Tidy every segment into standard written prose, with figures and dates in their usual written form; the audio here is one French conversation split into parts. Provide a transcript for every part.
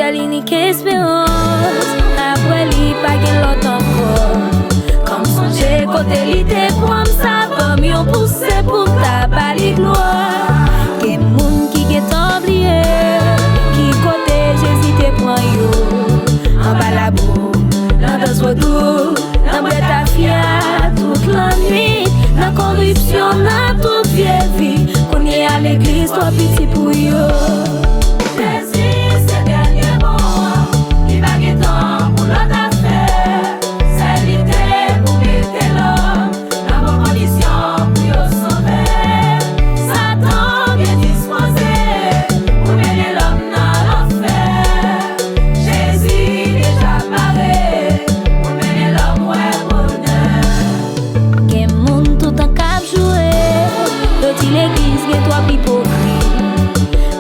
ciel unique espérance. Après lui, pas qu'il l'autre encore. Comme son j'ai côté l'idée pour me savoir, mieux pousser pour ta bali gloire. Quel monde qui est oublié, qui côté j'hésite pour yo. En bas la boue, l'entend soit doux, l'embête ta fière toute la nuit. La corruption, la toute vieille vie, qu'on y est à l'église, toi petit pour yo. L'église que toi hypocrite.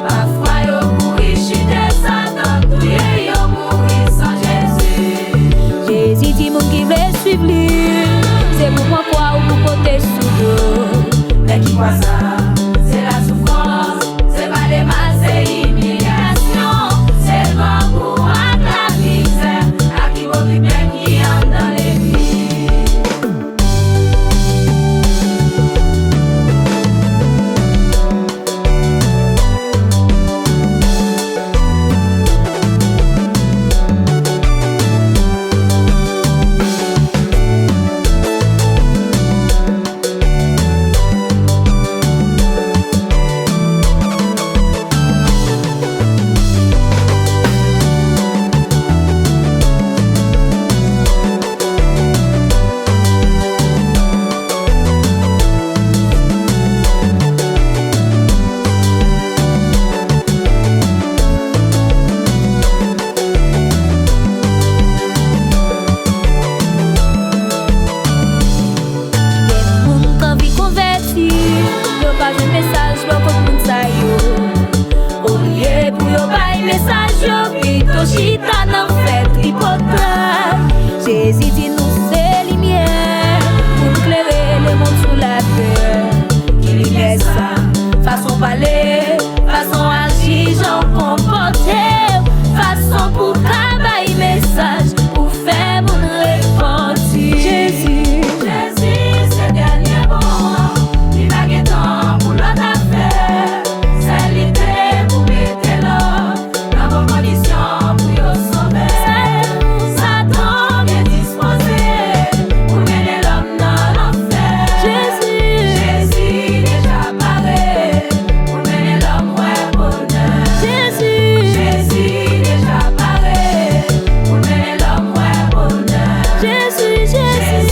Parfois yo mourir chute Satan, tout yo mourir sans Jésus. Jésus dit mon qui veut suivre lui, c'est pour moi quoi ou pour porter sous dos. Mais qui quoi ça? C'est la souffrance, c'est pas des mal, c'est l'humiliation, c'est le grand à la misère, à qui vous vivez qui entre dans l'église. Pas un message pour que tout ça yo. Oubliez pour yo pas un message yo. Pito chita nan fait tripotage. Jésus dit nous c'est lumière pour éclairer le monde sous la terre. Qui lui ça, façon parler, façon agir, j'en comporter, façon pour travailler message pour faire mon repentir. Jésus, Jésus c'est dernier bon. Jésus.